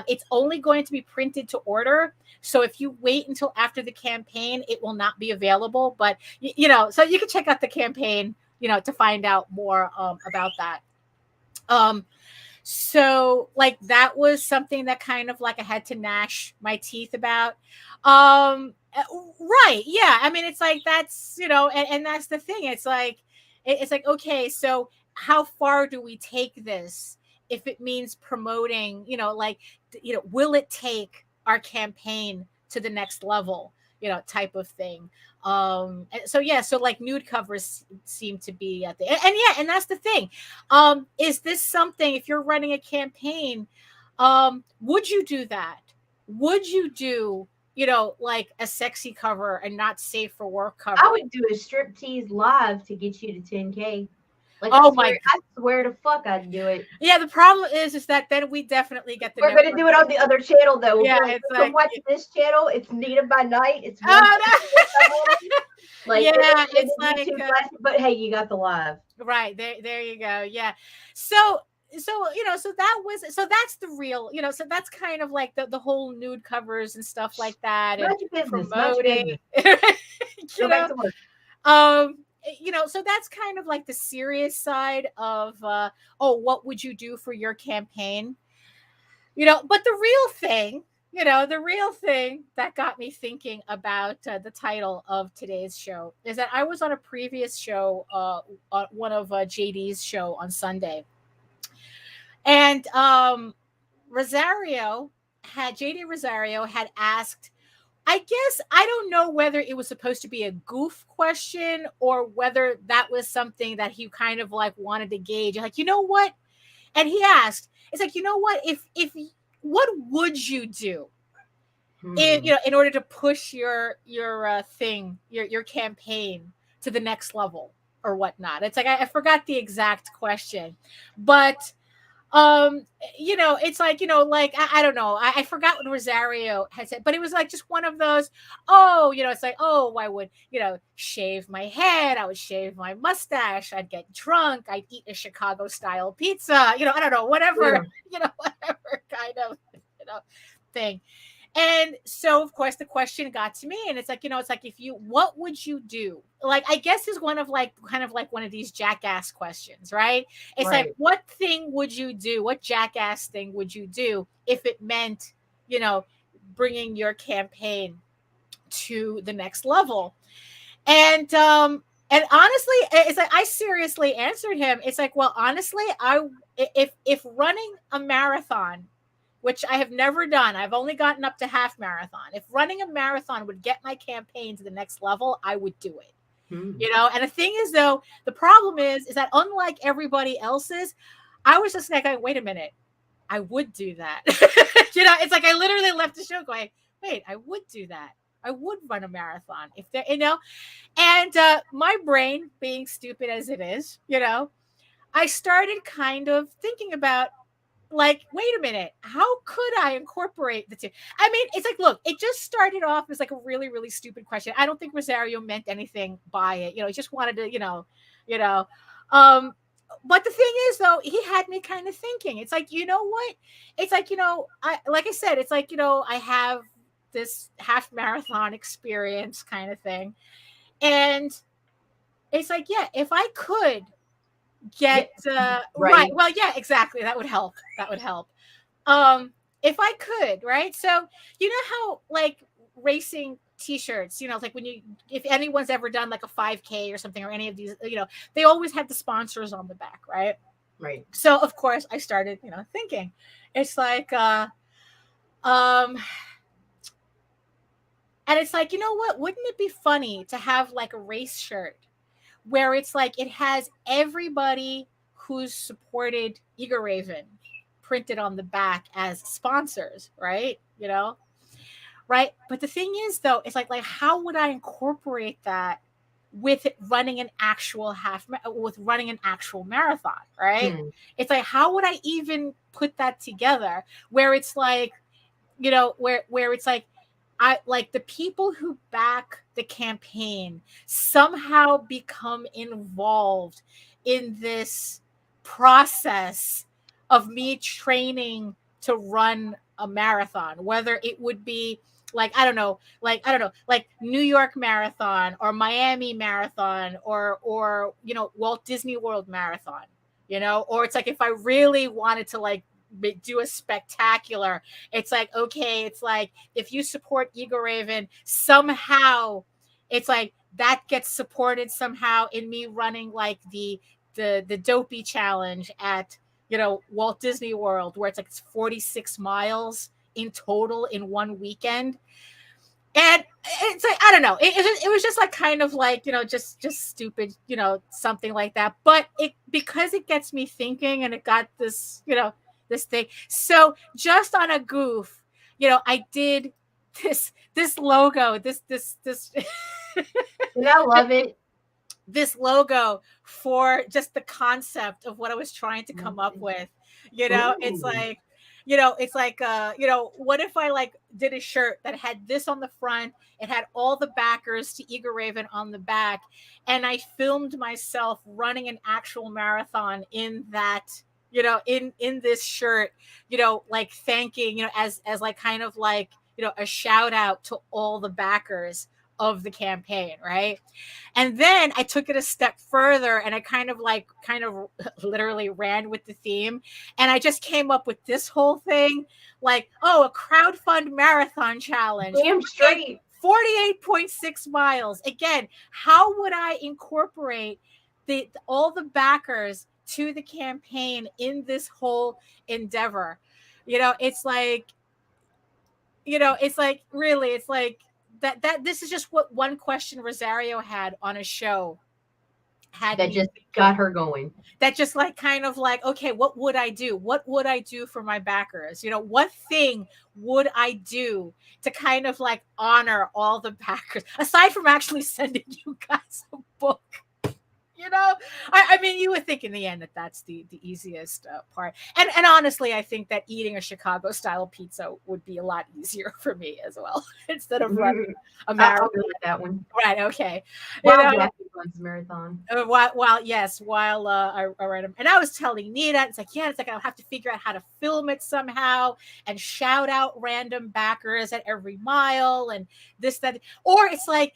it's only going to be printed to order. So if you wait until after the campaign, it will not be available. But so you can check out the campaign, to find out more about that. So like that was something that kind of like I had to gnash my teeth about. Right. Yeah. It's like, that's, and that's the thing. It's like, okay, so how far do we take this? If it means promoting, will it take our campaign to the next level, type of thing. So like nude covers seem to be at the and that's the thing. Is this something, if you're running a campaign, would you do that? Would you do like a sexy cover and not safe for work cover? I would do a striptease live to get you to 10K. Like, I swear to fuck I'd do it. Yeah, the problem is that then we definitely get the. We're gonna do it on the other channel, though. Yeah, it's like, watch this channel. It's Nita by night. It's like, yeah, it's like. But hey, you got the live. Right there you go. Yeah, so that's the real, so that's kind of like the whole nude covers and stuff like that, and promoting. So that's kind of like the serious side of what would you do for your campaign? But the real thing that got me thinking about the title of today's show is that I was on a previous show, on one of JD's show on Sunday. And JD Rosario had asked, I guess I don't know whether it was supposed to be a goof question or whether that was something that he kind of like wanted to gauge. Like, you know what? And he asked, it's like, you know what? If what would you do in, you know, in order to push your thing, your campaign to the next level or whatnot? It's like I forgot the exact question, but you know, it's like, you know, like I don't know, I forgot what Rosario had said, but it was like just one of those, oh, you know, it's like, oh, I would, you know, shave my head, I would shave my mustache, I'd get drunk, I'd eat a Chicago style pizza, you know, I don't know, whatever, you know, whatever kind of, you know, thing. And so, of course, the question got to me, and it's like, you know, it's like, if you, what would you do? Like, I guess is one of like, kind of like one of these jackass questions, right? It's like, what thing would you do? What jackass thing would you do if it meant, you know, bringing your campaign to the next level? And honestly, it's like, I seriously answered him. It's like, well, honestly, if running a marathon, which I have never done, I've only gotten up to half marathon. If running a marathon would get my campaign to the next level, I would do it. You know, and the thing is, though, the problem is that unlike everybody else's, I was just like, wait a minute, I would do that. You know, it's like I literally left the show going, wait, I would do that. I would run a marathon if there, you know, and my brain, being stupid as it is, you know, I started kind of thinking about, like, wait a minute, how could I incorporate the two? I mean, it's like, look, it just started off as like a really, really stupid question. I don't think Rosario meant anything by it. You know, he just wanted to, you know. But the thing is, though, he had me kind of thinking. It's like, you know what? It's like, you know, like I said, it's like, you know, I have this half marathon experience kind of thing. And it's like, yeah, if I could get right, well, yeah, exactly, that would help, if I could, right? So you know how like racing t-shirts, you know, like when you, if anyone's ever done like a 5K or something, or any of these, you know, they always have the sponsors on the back, right? So of course I started, you know, thinking, it's like and it's like, you know what, wouldn't it be funny to have like a race shirt where it's like it has everybody who's supported Eager Raven printed on the back as sponsors, right? You know, right? But the thing is, though, it's like how would I incorporate that with running an actual marathon, right? It's like, how would I even put that together where it's like, you know, where it's like, I like the people who back the campaign somehow become involved in this process of me training to run a marathon, whether it would be like, I don't know, like New York Marathon or Miami Marathon or, you know, Walt Disney World Marathon, you know, or it's like, if I really wanted to like do a spectacular, it's like, okay, it's like if you support Eagle Raven, somehow it's like that gets supported somehow in me running like the dopey challenge at, you know, Walt Disney World, where it's like it's 46 miles in total in one weekend. And it's like, I don't know, it was just like kind of like, you know, just stupid, you know, something like that. But it, because it gets me thinking, and it got this, you know, this thing. So just on a goof, you know, I did this logo, this and I love it. This logo for just the concept of what I was trying to come up with. You know, it's like, you know, it's like, you know, what if I like did a shirt that had this on the front, it had all the backers to Eager Raven on the back, and I filmed myself running an actual marathon in that, you know, in this shirt, you know, like thanking, you know, as like kind of like, you know, a shout out to all the backers of the campaign, right? And then I took it a step further, and I kind of literally ran with the theme, and I just came up with this whole thing, like, oh, a crowdfund marathon challenge. Damn straight. 48.6 miles. Again, how would I incorporate all the backers to the campaign in this whole endeavor? You know, it's like, you know, it's like, really, it's like, that this is just what one question Rosario had on a show that just got her going. That just like kind of like, okay, what would I do? What would I do for my backers? What thing would I do to kind of like honor all the backers aside from actually sending you guys a book? I mean, you would think in the end that that's the easiest part. And honestly, I think that eating a Chicago style pizza would be a lot easier for me as well instead of running a marathon. I'll go with that one. Right. Okay. While Daphne runs a marathon. While I read them. And I was telling Nita, it's like I'll have to figure out how to film it somehow and shout out random backers at every mile and this, that, or it's like,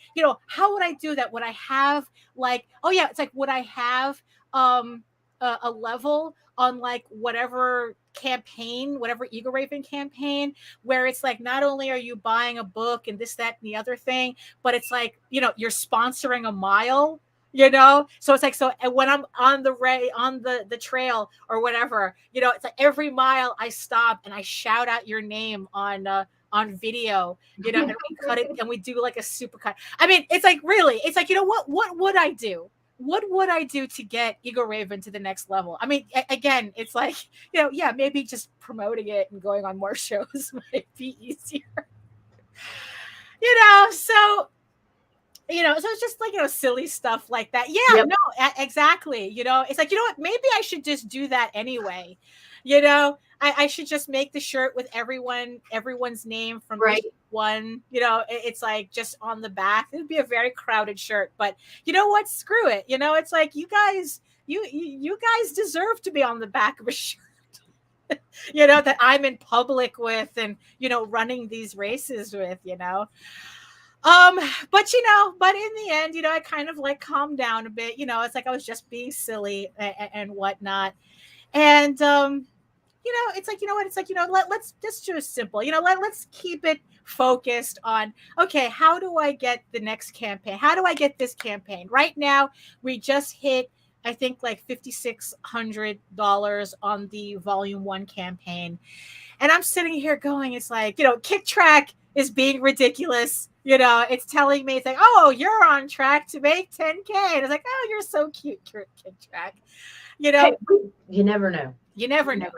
how would I do that? Would I have like, it's like, would I have a level on like whatever campaign, whatever Eagle Raven campaign, where it's like not only are you buying a book and this, that, and the other thing, but it's like, you're sponsoring a mile, so it's like, so when I'm on the trail or whatever, it's like every mile I stop and I shout out your name on video, and we cut it and we do like a super cut. I mean, it's like, really, it's like, what would I do? What would I do to get Eagle Raven to the next level? I mean, again, it's like, maybe just promoting it and going on more shows might be easier. So it's just like, silly stuff like that. Yeah, yep. No, exactly. It's like, what, maybe I should just do that anyway. I should just make the shirt with everyone's name from each one. It's like just on the back. It would be a very crowded shirt, but you know what? Screw it. It's like you guys deserve to be on the back of a shirt. That I'm in public with and running these races with. But in the end, I kind of like calmed down a bit. It's like I was just being silly and whatnot, and it's like, what? It's like, let's just do it simple. Let's keep it focused on, okay, how do I get the next campaign? How do I get this campaign? Right now, we just hit, I think, like $5,600 on the Volume 1 campaign. And I'm sitting here going, it's like, Kick Track is being ridiculous. It's telling me, it's like, oh, you're on track to make 10K. And it's like, oh, you're so cute, Kick Track. Hey, you never know. You never know.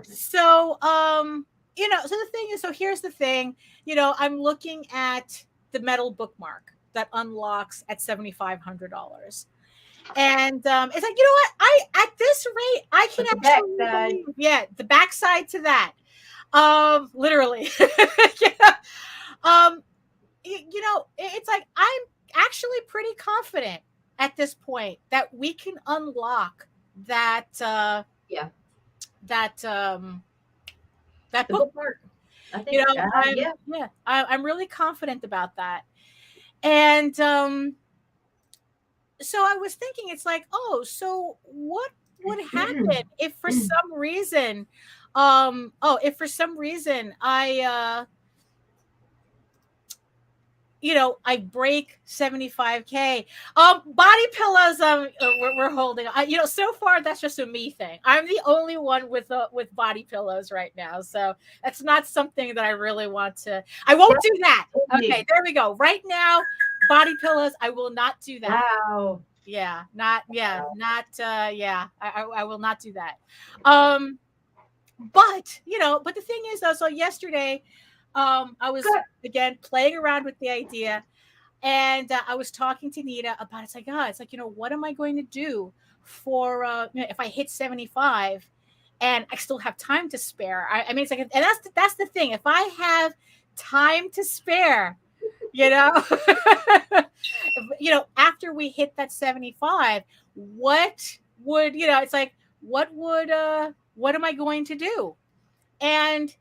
So, so the thing is, so here's the thing, I'm looking at the metal bookmark that unlocks at $7,500. And it's like, what? At this rate, I can actually, the backside to that. Literally. It's like, I'm actually pretty confident at this point that we can unlock that that bookmark. I think I'm really confident about that. And so I was thinking, it's like, so what would happen if for some reason I break 75K. Body pillows, we're holding. So far that's just a me thing. I'm the only one with body pillows right now, so that's not something that I really want to. I won't do that. Okay, there we go. Right now, body pillows. I will not do that. Wow. I will not do that. But the thing is, though, so yesterday, I was again playing around with the idea, and I was talking to Nita about it's like, what am I going to do for if I hit 75 and I still have time to spare? I mean, it's like, and that's the thing. If I have time to spare, after we hit that 75, what am I going to do? And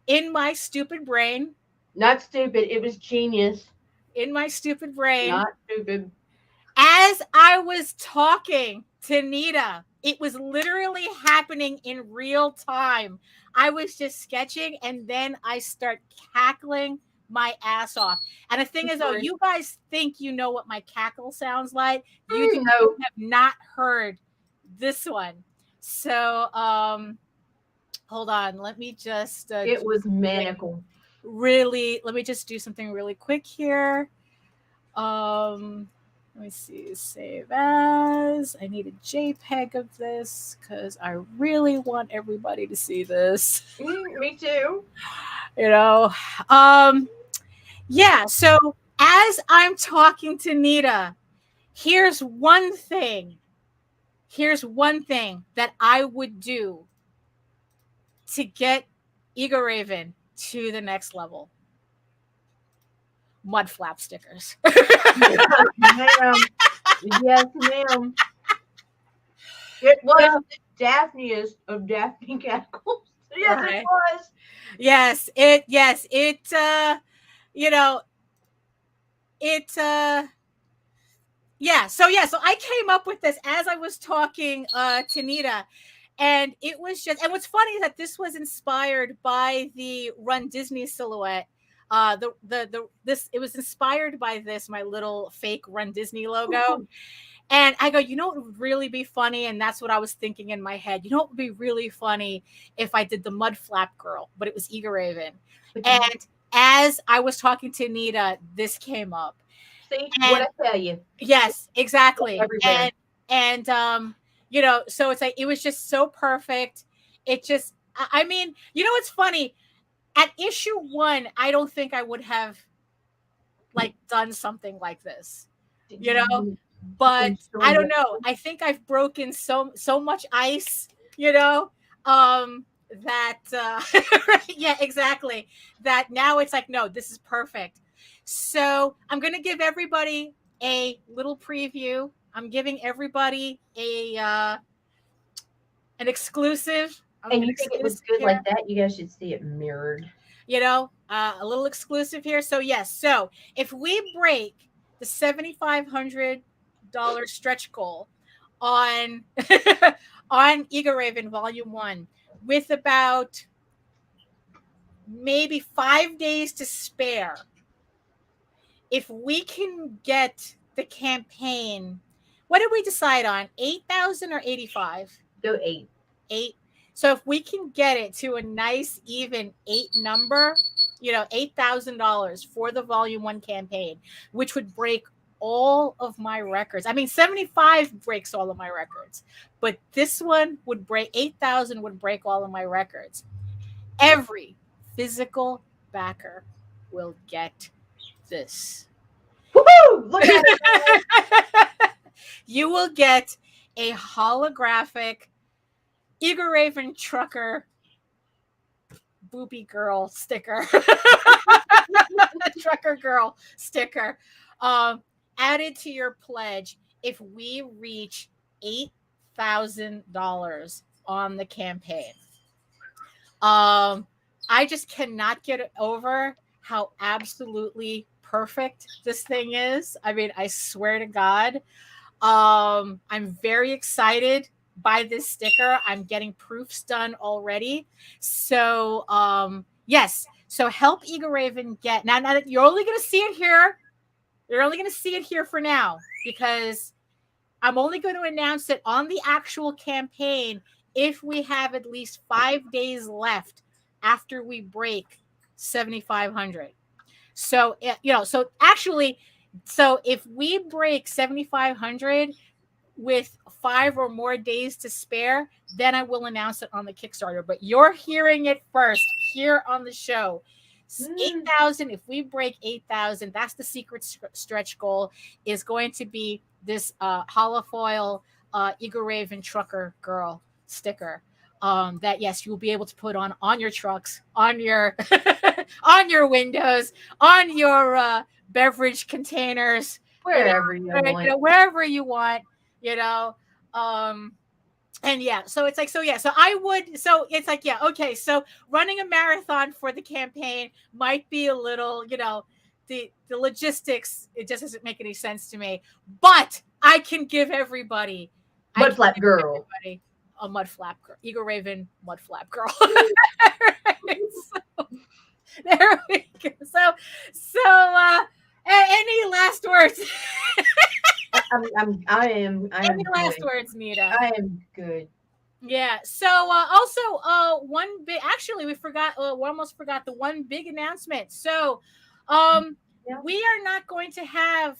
in my stupid brain. Not stupid. It was genius. In my stupid brain. Not stupid. As I was talking to Nita, it was literally happening in real time. I was just sketching and then I start cackling my ass off. And the thing is, you guys think you know what my cackle sounds like. You have not heard this one. So, hold on. Let me just. It was maniacal. really, let me just do something really quick here. Let me see, save as. I need a JPEG of this because I really want everybody to see this. Me too. You know, yeah. So as I'm talking to Nita, here's one thing. Here's one thing that I would do to get Eagle Raven to the next level. Mud flap stickers. Yes, ma'am. Yes, ma'am. It was Daphne of Daphne Cackles. Yes, Right. it was. Yes, you know, so I came up with this as I was talking to Nita, and it was just, and what's funny is that this was inspired by the Run Disney silhouette. It was inspired by this, my little fake Run Disney logo. And I go, you know what would really be funny? And that's what I was thinking in my head. You know what would be really funny if I did the mud flap girl, but it was Eagle Raven. And as I was talking to Nita, this came up. See what I tell you? Yes, exactly. Everywhere. And you know, so it's like it was just so perfect. It just, I mean, you know what's funny? At issue 1, I don't think I would have like done something like this. You know? But I don't know. I think I've broken so much ice, you know, that yeah, exactly. That now it's like, no, this is perfect. So I'm gonna give everybody a little preview. I'm giving everybody an exclusive. And you think it was good like that? You guys should see it mirrored. You know, a little exclusive here. So yes, so if we break the $7,500 stretch goal on on Eagle Raven Volume 1 with about maybe 5 days to spare, if we can get the campaign, what did we decide on? 8,000 or 85? Go 8. 8. So if we can get it to a nice even 8 number, you know, $8,000 for the Volume 1 campaign, which would break all of my records. I mean, 75 breaks all of my records, but this one would break 8,000 would break all of my records. Every physical backer will get this. Woohoo! Look at it. You will get a holographic Eagle Raven Trucker Boopy Girl sticker. Trucker Girl sticker. Added to your pledge if we reach $8,000 on the campaign. I just cannot get over how absolutely perfect this thing is. I mean, I swear to God. I'm very excited by this sticker. I'm getting proofs done already. So yes. So help Eagle Raven get now that you're only going to see it here. You're only going to see it here for now because I'm only going to announce it on the actual campaign if we have at least 5 days left after we break 7,500. So, you know, so actually, so if we break 7,500 with 5 or more days to spare, then I will announce it on the Kickstarter. But you're hearing it first here on the show. 8,000. If we break 8,000, that's the secret stretch goal. Is going to be this holofoil Eagle Raven Trucker Girl sticker. That yes, you'll be able to put on your trucks, on your on your windows, on your beverage containers, Wherever you want. You know, wherever you want. You know. And yeah, so it's like, so yeah, so I would, so it's like, yeah, okay, so running a marathon for the campaign might be a little, you know, the logistics, it just doesn't make any sense to me, but I can give everybody Mud flap girl. A mud flap girl, Eagle Raven mud flap girl. Right, so, there we go. So any last words? I am. Any last good. words, Nita? I am good. Yeah. So also one big actually we almost forgot the one big announcement. So Yeah. we are not going to have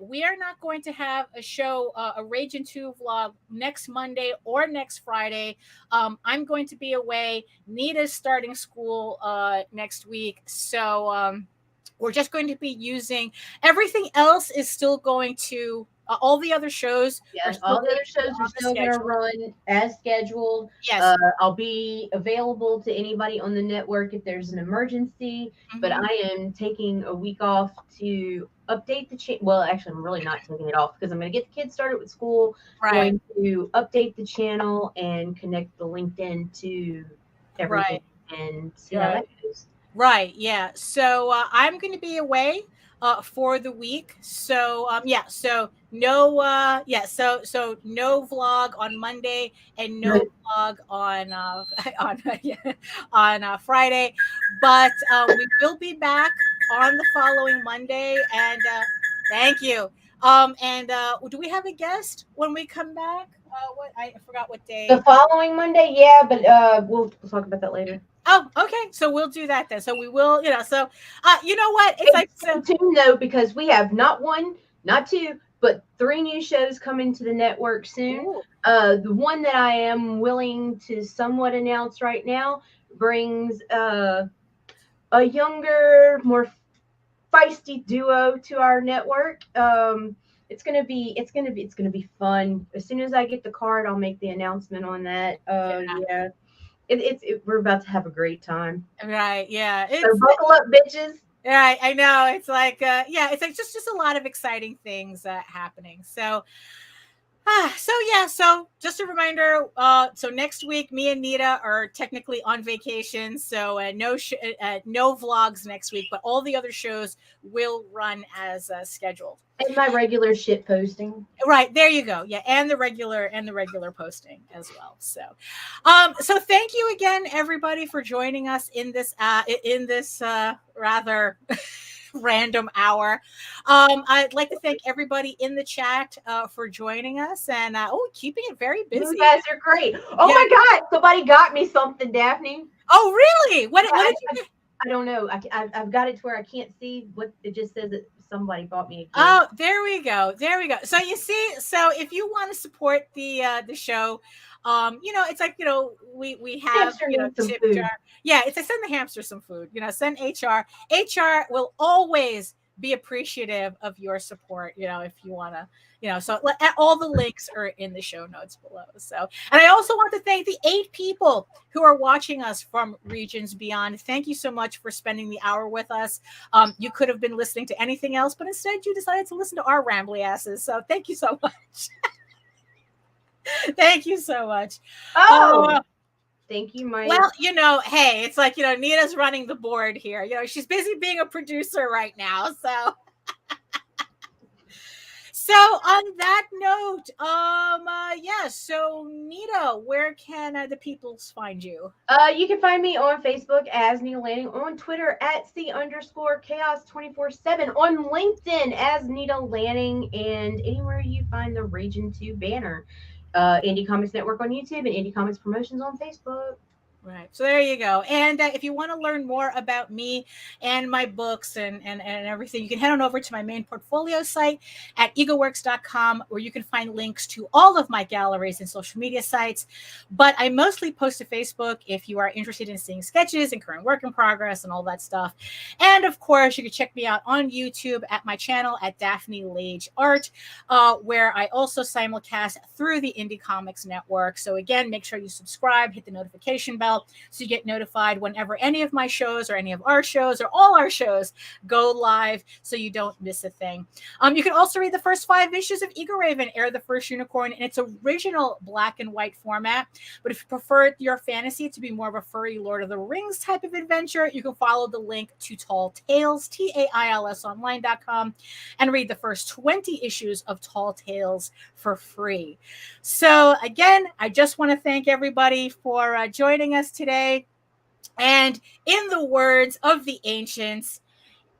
we are not going to have a show a Ragin 2 vlog next Monday or next Friday. I'm going to be away. Nita's starting school next week. So we're just going to be using everything else is still going to all the other shows are Yeah, still all the going other to be shows are on the still going to schedule. run as scheduled. Yes. I'll be available to anybody on the network if there's an emergency, but Mhm. I am taking a week off to update the channel. Well, actually, I'm really not taking it off because I'm going to get the kids started with school, Right. going to update the channel and connect the LinkedIn to everything Right. and see how that goes. Right. Yeah. So I'm going to be away for the week. So yeah. So no. So no vlog on Monday and no vlog on on Friday, but we will be back on the following Monday. And thank you. And do we have a guest when we come back? What I forgot what day. The following Monday, yeah, but we'll talk about that later. Oh, okay. So we'll do that then. So we will, so you know what? It's like so Stay tuned though, because we have not one, not two, but three new shows coming to the network soon. Ooh. The one that I am willing to somewhat announce right now brings a younger, more feisty duo to our network. It's gonna be fun. As soon as I get the card, I'll make the announcement on that. Yeah, we're about to have a great time. Right. Yeah. So buckle up, bitches. Right. I know. It's like it's like just a lot of exciting things happening. So so yeah, so just a reminder, so next week me and Nita are technically on vacation, so no vlogs next week, but all the other shows will run as scheduled. And my regular shit posting. Right, there you go. Yeah, and the regular posting as well. So so thank you again everybody for joining us in this rather random hour. I'd like to thank everybody in the chat for joining us and keeping it very busy. You guys are great. Oh my God, somebody got me something, Daphne. Oh really? What did you get? I don't know. I've got it to where I can't see what it just says that somebody bought me a gift. Oh, there we go. So you see, so if you want to support the show, it's like, we have, tip jar. Yeah, it's like send the hamster some food, send HR. HR will always be appreciative of your support, if you want to, so all the links are in the show notes below. So, and I also want to thank the 8 people who are watching us from regions beyond. Thank you so much for spending the hour with us. You could have been listening to anything else, but instead you decided to listen to our rambly asses. So thank you so much. Thank you so much. Thank you, Mike. Well, hey, it's like, Nita's running the board here. She's busy being a producer right now. So, so on that note, so Nita, where can the peoples find you? You can find me on Facebook as Nita Lanning, on Twitter at C_chaos247, on LinkedIn as Nita Lanning, and anywhere you find the Ragin 2 banner. Indie Comics Network on YouTube and Indie Comics Promotions on Facebook. Right. So there you go. And if you want to learn more about me and my books and everything, you can head on over to my main portfolio site at egoworks.com, where you can find links to all of my galleries and social media sites. But I mostly post to Facebook if you are interested in seeing sketches and current work in progress and all that stuff. And of course, you can check me out on YouTube at my channel at Daphne Lage Art, where I also simulcast through the Indie Comics Network. So again, make sure you subscribe, hit the notification bell, so you get notified whenever any of my shows or any of our shows or all our shows go live, so you don't miss a thing. You can also read the first 5 issues of Eagle Raven, Heir of the First Unicorn, in its original black and white format. But if you prefer your fantasy to be more of a furry Lord of the Rings type of adventure, you can follow the link to Tall Tales, TAILSonline.com, and read the first 20 issues of Tall Tales for free. So again, I just want to thank everybody for joining us today. And in the words of the ancients,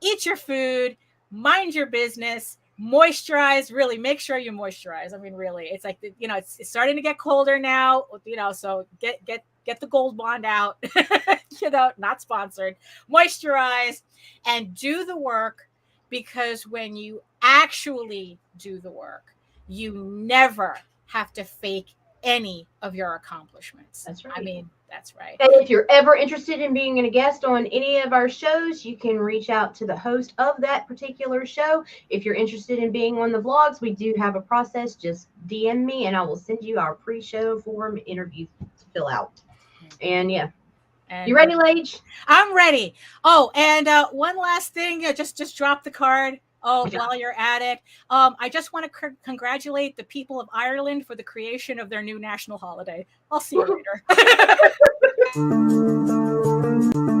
eat your food, mind your business, moisturize. Really, make sure you moisturize. I mean, really, it's like it's starting to get colder now. So get the Gold Bond out. Not sponsored. Moisturize and do the work, because when you actually do the work, you never have to fake any of your accomplishments. That's right. I mean, that's right. And if you're ever interested in being a guest on any of our shows, you can reach out to the host of that particular show. If you're interested in being on the vlogs, we do have a process. Just DM me and I will send you our pre-show form interview to fill out. And yeah. And you ready, Lage? I'm ready. Oh, and one last thing, just drop the card. Oh, while you're at it, I just want to congratulate the people of Ireland for the creation of their new national holiday. I'll see you later.